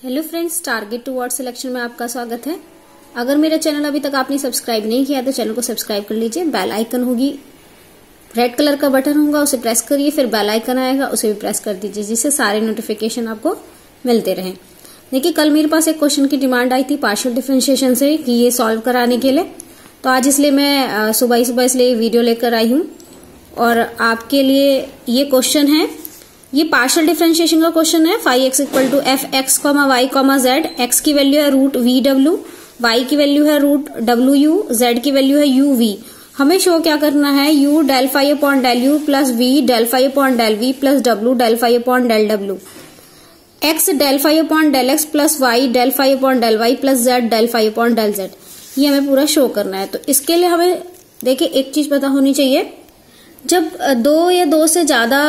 Hello friends, target towards selection में आपका स्वागत है। अगर मेरा चैनल अभी तक आपने सब्सक्राइब नहीं किया तो चैनल को सब्सक्राइब कर लीजिए। बेल आइकन होगी, रेड कलर का बटन होगा, उसे प्रेस करिए, फिर बेल आइकन आएगा, उसे भी प्रेस कर दीजिए, जिससे सारे नोटिफिकेशन आपको मिलते रहें। देखिए, कल मेरे पास एक क्वेश्चन की डिमांड आई थी पार्शियल डिफरेंशिएशन से कि ये सॉल्व कराने के लिए, तो आज इसलिए मैं सुबह इसलिए वीडियो लेकर आई हूँ और आपके लिए ये क्वेश्चन है। ये पार्शियल डिफरेंशिएशन का क्वेश्चन है। 5x equal to F X comma Y comma Z. X की वैल्यू है रूट वी डब्ल्यू, वाई की वैल्यू है रूट डब्ल्यू यू, जेड की वैल्यू है यू वी। हमें शो क्या करना है, U del phi upon del you plus V del phi upon del we plus W del phi upon del W, X del phi upon del x plus Y del phi upon del y plus Z del phi upon del Z. ये हमें पूरा show करना है। तो इसके लिए हमें देखिए एक चीज पता होनी चाहिए, जब दो या दो से ज्यादा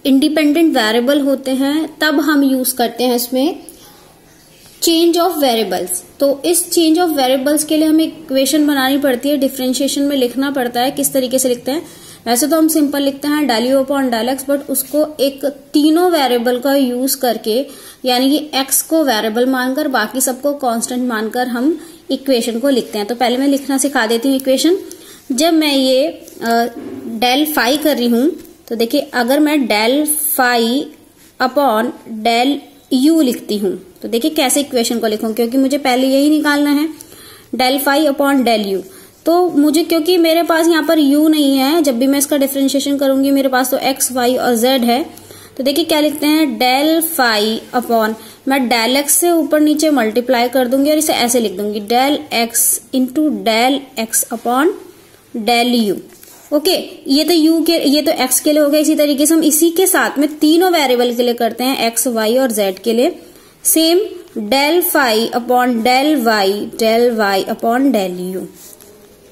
इंडिपेंडेंट वेरिएबल होते हैं तब हम यूज करते हैं इसमें चेंज ऑफ वेरिएबल्स। तो इस चेंज ऑफ वेरिएबल्स के लिए हमें इक्वेशन बनानी पड़ती है, डिफरेंशिएशन में लिखना पड़ता है। किस तरीके से लिखते हैं, वैसे तो हम सिंपल लिखते हैं del U upon del X, but उसको एक तीनों वेरिएबल का यूज करके, यानी कि एक्स को वेरिएबल मानकर बाकी सबको कांस्टेंट मानकर हम इक्वेशन को लिखते हैं। तो पहले मैं लिखना सिखा देती हूँ इक्वेशन। जब मैं ये डेल फाई कर रही हूं तो देखिए, अगर मैं del phi upon del U लिखती हूं तो देखिए कैसे इक्वेशन को लिखूं, क्योंकि मुझे पहले यही निकालना है del phi upon del U. तो मुझे, क्योंकि मेरे पास यहाँ पर u नहीं है, जब भी मैं इसका डिफरेंशिएशन करूंगी मेरे पास तो x, y और z है। तो देखिए क्या लिखते हैं, डेल फाई अपॉन, मैं डेल x से ऊपर नीचे मल्टीप्लाई कर दूंगी और इसे ऐसे लिख दूंगी del x into del x upon del U. Okay, ये तो x के लिए हो गया। इसी तरीके से हम इसी के साथ में तीनों वेरिएबल के लिए करते हैं, x, y और z के लिए same, del phi upon del Y upon del you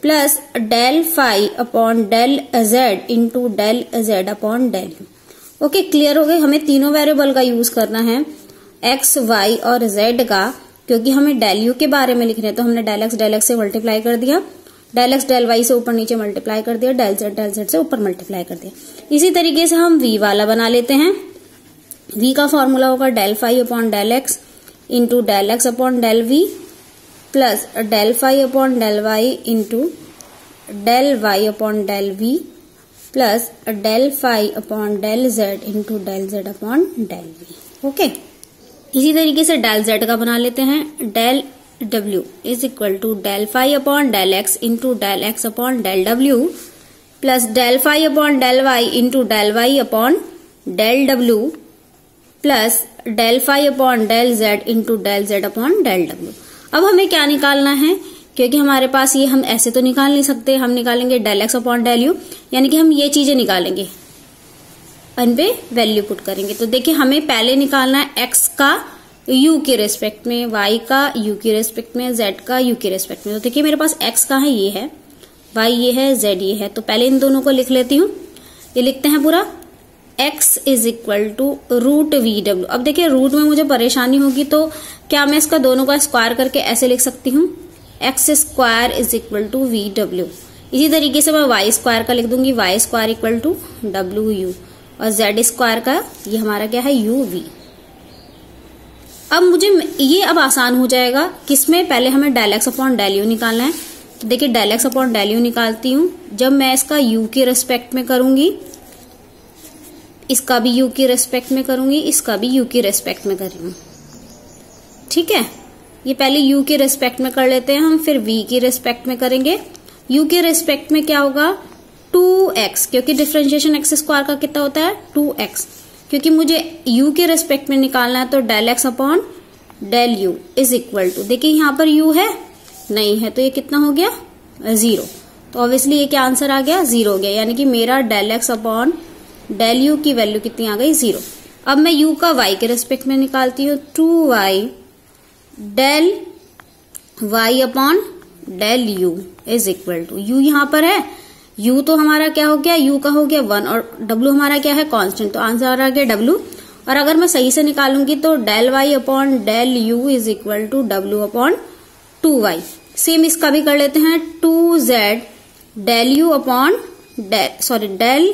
plus del phi upon del z into del z upon del U. Okay, clear हो गए। हमें तीनों वेरिएबल का यूज करना है, x, y और z का, क्योंकि हमें डेल यू के बारे में लिखना है। तो हमने डेल एक्स से मल्टीप्लाई कर दिया, डेल एक्स डेल वाई से ऊपर नीचे मल्टीप्लाई कर दिया, डेल जेड से ऊपर मल्टीप्लाई कर दिया। इसी तरीके से हम v वाला बना लेते हैं। v का फॉर्मूला होगा del phi upon del X into del x upon del we plus del phi upon del Y into del Y upon del we plus del phi upon del Z into del Z upon del V. Okay, इसी तरीके से del Z का बना लेते हैं, del W is equal to del phi upon del X into del x upon del W plus del phi upon del Y into del Y upon del W plus del phi upon del Z into del Z upon del W. अब हमें क्या निकालना है, क्योंकि हमारे पास ये, हम ऐसे तो निकाल नहीं सकते, हम निकालेंगे del x upon del U, यानी कि हम ये चीजें निकालेंगे, इन पे वैल्यू पुट करेंगे। तो देखिए, हमें पहले निकालना है एक्स का u के रेस्पेक्ट में, y का u के रेस्पेक्ट में, z का u के रेस्पेक्ट में। तो देखिए मेरे पास x का है, ये है, y ये है, z ये है। तो पहले इन दोनों को लिख लेती हूँ। ये लिखते हैं पूरा, x is equal to root V W. अब देखिए रूट में मुझे परेशानी होगी, तो क्या मैं इसका दोनों का स्क्वायर करके ऐसे लिख सकती हूँ, x square is equal to V W. इसी तरीके से मैं y स्क्वायर का लिख दूंगी, y square equal to W U, और z स्क्वायर का ये हमारा क्या है, यू वी। अब मुझे ये अब आसान हो जाएगा, किसमें, पहले हमें del x upon del U निकालना है। तो देखिए del x upon del U निकालती हूँ। जब मैं इसका u के रेस्पेक्ट में करूंगी, इसका भी u के रेस्पेक्ट में करूंगी, इसका भी u के रेस्पेक्ट में कर रही हूँ, ठीक है। ये पहले u के रेस्पेक्ट में कर लेते हैं हम, फिर v के रेस्पेक्ट में करेंगे। u के रेस्पेक्ट में क्या होगा, 2x, क्योंकि डिफरेंशिएशन एक्स स्क्वायर का कितना होता है, 2x। क्योंकि मुझे u के रेस्पेक्ट में निकालना है, तो del x upon del U is equal to, देखिए यहाँ पर u है, नहीं है, तो ये कितना हो गया, 0। तो ऑब्वियसली ये क्या आंसर आ गया, 0 हो गया, यानी कि मेरा del x upon del U की वैल्यू कितनी आ गई, 0। अब मैं u का y के रेस्पेक्ट में निकालती हूँ, 2y del y upon del U is equal to, u यहाँ पर है, u तो हमारा क्या हो गया, u का हो गया 1 और w हमारा क्या है, कांस्टेंट, तो आंसर आ गया w। और अगर मैं सही से निकालूंगी तो del y upon del u is equal to w upon 2y। Same इसका भी कर लेते हैं, 2z del u upon del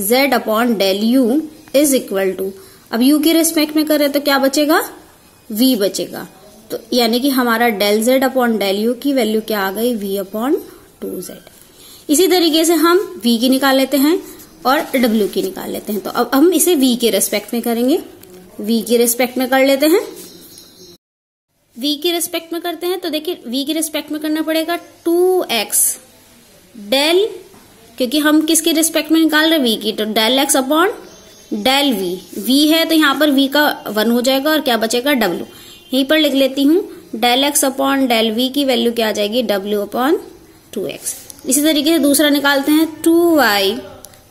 z upon del u is equal to, अब u के रेस्पेक्ट में करें तो क्या बचेगा, v बचेगा। तो यानी कि हमारा del z upon del u की वैल्यू क्या आ गई, v अपॉन 2z। इसी तरीके से हम v की निकाल लेते हैं और w की निकाल लेते हैं। तो अब हम इसे v के रेस्पेक्ट में करेंगे, v के रेस्पेक्ट में कर लेते हैं। v के रेस्पेक्ट में करते हैं तो देखिए v के रेस्पेक्ट में करना पड़ेगा 2x डेल, क्योंकि हम किसके रेस्पेक्ट में निकाल रहे हैं, v की, तो del x upon del v है तो यहाँ पर v का 1 हो जाएगा और क्या बचेगा, w। यहीं पर लिख लेती हूँ del x upon del v की वैल्यू क्या आ जाएगी, w अपॉन 2x। इसी तरीके से दूसरा निकालते हैं 2y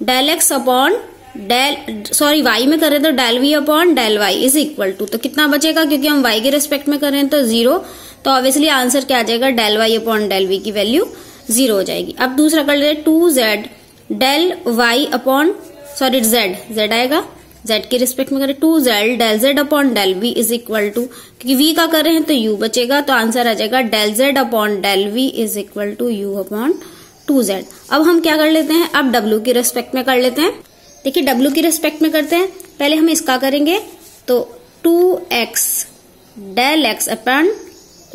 del x upon y में कर रहे तो del v upon del y is equal to, तो कितना बचेगा, क्योंकि हम y के रेस्पेक्ट में कर रहे हैं तो 0, तो ऑब्वियसली आंसर क्या आ जाएगा, del y upon del v की वैल्यू 0 हो जाएगी। अब दूसरा कर लेते 2z del y upon z आएगा, z के रिस्पेक्ट में करें 2z del z upon del v is equal to, क्योंकि v का कर रहे हैं तो u बचेगा, तो आंसर आ जाएगा del z upon del v is equal to u upon 2z। अब हम क्या कर लेते हैं, अब w के रेस्पेक्ट में कर लेते हैं। देखिए w के रेस्पेक्ट में करते हैं, पहले हम इसका करेंगे तो 2x del x upon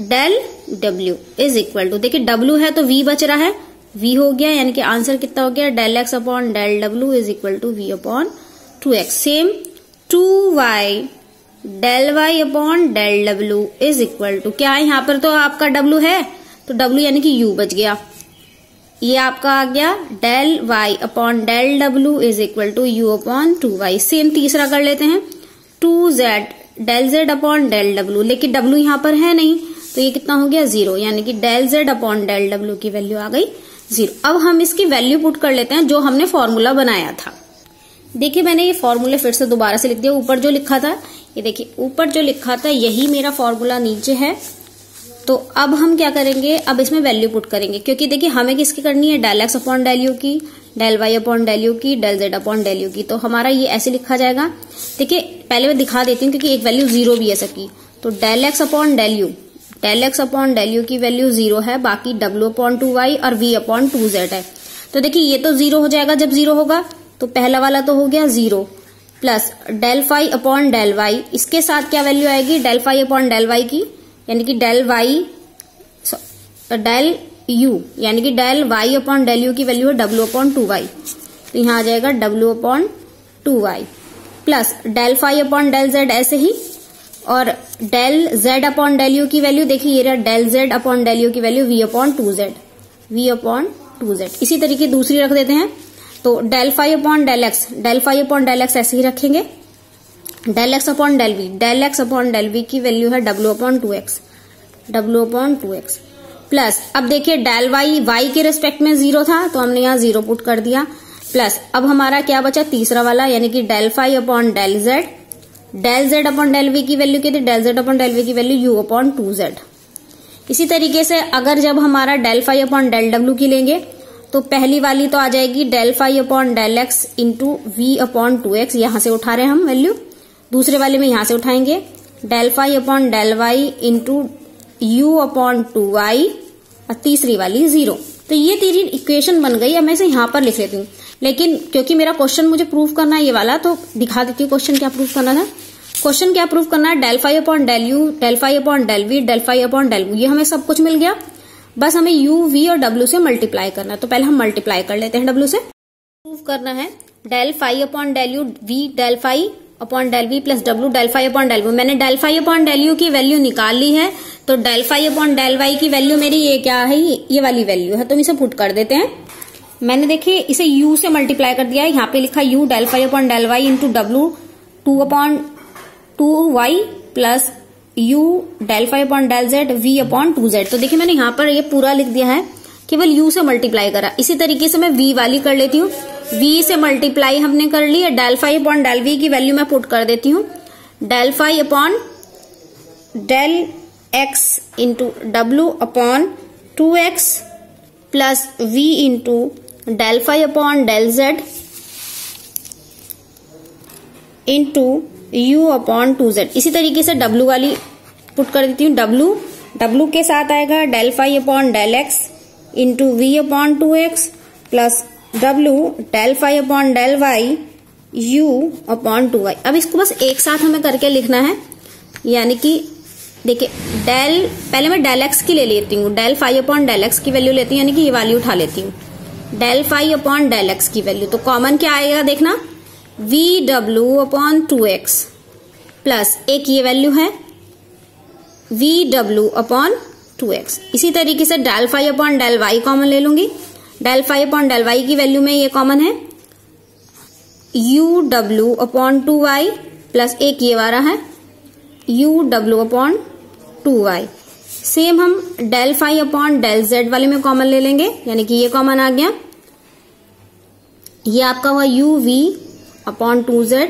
del w is equal to, देखिए w है तो v बच रहा है, v हो गया, यानी कि आंसर कितना हो गया, del x upon del w is equal to v upon 2x। Same 2y del y upon del w is equal to, क्या है यहाँ पर तो आपका w है तो w यानी कि u बच गया, ये आपका आ गया del y upon del w is equal to u upon 2y। Same तीसरा कर लेते हैं 2z del z upon del w, लेकिन w यहाँ पर है नहीं तो ये कितना हो गया 0, यानी कि del z upon del w की वैल्यू आ गई 0। अब हम इसकी वैल्यू पुट कर लेते हैं जो हमने फॉर्मूला बनाया था। देखिए मैंने ये फॉर्मूले फिर से दोबारा से लिख दिया, ऊपर जो लिखा था, ये देखिए ऊपर जो लिखा था यही मेरा फॉर्मूला नीचे है। तो अब हम क्या करेंगे, अब इसमें वैल्यू पुट करेंगे, क्योंकि देखिए हमें किसकी करनी है, del x upon del u की, del y upon del u की, del z upon del u की। तो हमारा ये ऐसे लिखा जाएगा। देखिए पहले मैं दिखा देती हूँ क्योंकि एक वैल्यू 0 भी है सबकी। तो del x upon del u, del x upon del u की वैल्यू 0 है, बाकी w अपॉन 2y और v अपॉन 2z है। तो देखिए ये तो 0 हो जाएगा जब 0 होगा, तो पहला वाला तो हो गया 0 plus del phi upon del Y, इसके साथ क्या वैल्यू आएगी, del phi upon del Y की, यानी कि डेल u, यानी कि del y upon del u की वैल्यू है w अपॉन 2y, तो यहाँ आ जाएगा w upon 2y plus del phi upon del z ऐसे ही, और del z upon del u की वैल्यू देखिए ये रहा del z upon del u की value v upon 2z, v upon 2z। इसी तरीके दूसरी रख देते हैं तो del phi upon del x, del phi upon del x ऐसे ही रखेंगे, del x upon del v, del x upon del v की वैल्यू है w upon 2x, w upon 2x plus अब देखिए डेल y के रेस्पेक्ट में 0 था तो हमने यहाँ 0 पुट कर दिया, प्लस अब हमारा क्या बचा तीसरा वाला, यानी कि del phi upon del z upon del v की वैल्यू क्या थी, del z upon del v की वैल्यू u अपॉन 2z। इसी तरीके से अगर जब हमारा del phi upon del w की लेंगे तो पहली वाली तो आ जाएगी del phi upon del x into v upon 2x, यहां से उठा रहे हैं हम वैल्यू, दूसरे वाले में यहां से उठाएंगे del phi upon del y into u upon 2y, और तीसरी वाली 0। तो ये तेरी इक्वेशन बन गई। अब मैं इसे यहाँ पर लिख लेती हूँ, लेकिन क्योंकि मेरा क्वेश्चन मुझे प्रूव करना है ये वाला, तो दिखा देती हूँ क्वेश्चन क्या प्रूव करना था। क्वेश्चन क्या प्रूव करना है, del phi upon del u, del phi upon del v, del phi upon del u, ये हमें सब कुछ मिल गया, बस हमें u, v और w से मल्टीप्लाई करना है। तो पहले हम मल्टीप्लाई कर लेते हैं w से। प्रूव करना है del phi upon del u, v del phi upon del v plus w del phi upon del v। मैंने del phi upon del u की वैल्यू निकाल ली है, तो del phi upon del y की वैल्यू मेरी ये क्या है, ये वाली वैल्यू है, तो हम इसे पुट कर देते हैं। मैंने देखिए इसे u से मल्टीप्लाई कर दिया है, यहाँ पे लिखा u del phi upon del y into w 2 upon 2y plus u del phi upon del z v upon 2z। तो देखिए मैंने यहाँ पर ये पूरा लिख दिया है, केवल u से मल्टीप्लाई करा। इसी तरीके से मैं v वाली कर लेती हूँ, v से मल्टीप्लाई हमने कर ली है, del phi upon del v की वैल्यू मैं पुट कर देती हूँ, del phi upon del x into w upon 2x plus v into del phi upon del z into u upon 2z। इसी तरीके से w वाली पुट कर देती हूँ, w के साथ आएगा del phi upon del x into v upon 2x plus w del phi upon del y u upon 2y। अब इसको बस एक साथ हमें करके लिखना है, यानी कि देखिए पहले मैं डेल एक्स की ले लेती हूँ, del phi upon del X की वैल्यू लेती हूँ, यानी कि ये वैल्यू उठा लेती हूँ, del phi upon del X की वैल्यू। तो कॉमन क्या आएगा देखना, V W upon 2x plus एक ये वैल्यू है वी डब्ल्यू अपॉन 2x। इसी तरीके से del phi upon del Y common ले लूंगी, del phi upon del Y की वैल्यू में ये कॉमन है U W upon 2y plus एक ये वाला है U W upon 2y। Same हम del phi upon del z वाले में कॉमन ले लेंगे, यानी कि ये कॉमन आ गया, ये आपका हुआ you we upon 2z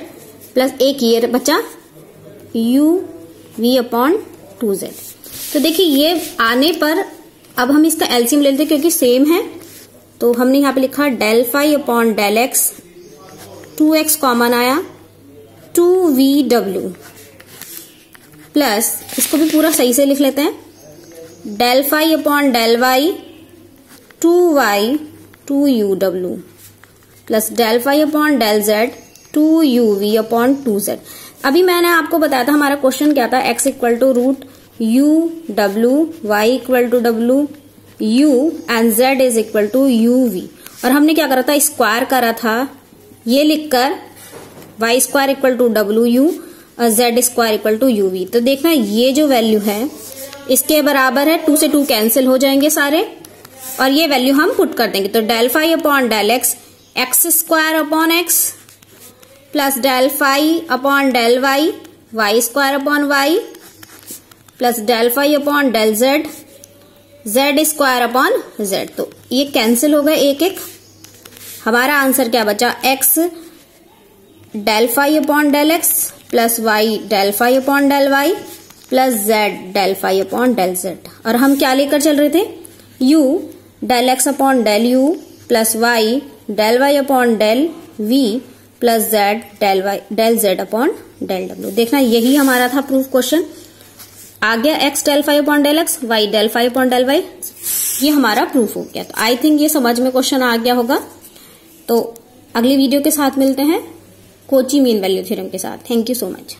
plus एक ये बचा यू वी अपॉन 2z। तो देखिए ये आने पर अब हम इसका एलसीएम ले लेते हैं क्योंकि सेम है, तो हमने यहां पे लिखा del phi upon del X, 2x common आया 2vw प्लस इसको भी पूरा सही से लिख लेते हैं, del phi upon del Y 2y 2uw plus del phi upon del Z 2uv upon 2z। अभी मैंने आपको बताया था हमारा क्वेश्चन क्या था, x equal to root u w, y equal to w u and z is equal to uv। और हमने क्या करा था, स्क्वायर करा था ये लिखकर y square equal to w और z square equal to uv। तो देखना ये जो वैल्यू है इसके बराबर है, 2 से 2 कैंसिल हो जाएंगे सारे और ये वैल्यू हम पुट कर देंगे। तो del phi upon del x, x square upon x plus del phi upon del y, y square upon y plus del phi upon del z, z square upon z. तो ये cancel हो गए एक एक। हमारा आंसर क्या बचा, x del phi upon del x plus Y del phi upon del y plus Z del phi upon del z. और हम क्या लेकर चल रहे थे, u del x upon del you plus Y del Y upon del we plus Z del Z upon del डब्ल्यू। देखना यही हमारा था प्रूफ क्वेश्चन। आ गया x del phi upon del x, y del phi upon del Y, ये हमारा proof हो गया। तो आई थिंक ये समझ में क्वेश्चन आ गया होगा। तो अगली वीडियो के साथ मिलते हैं कोची मीन वैल्यू थ्योरम के साथ। Thank you so much.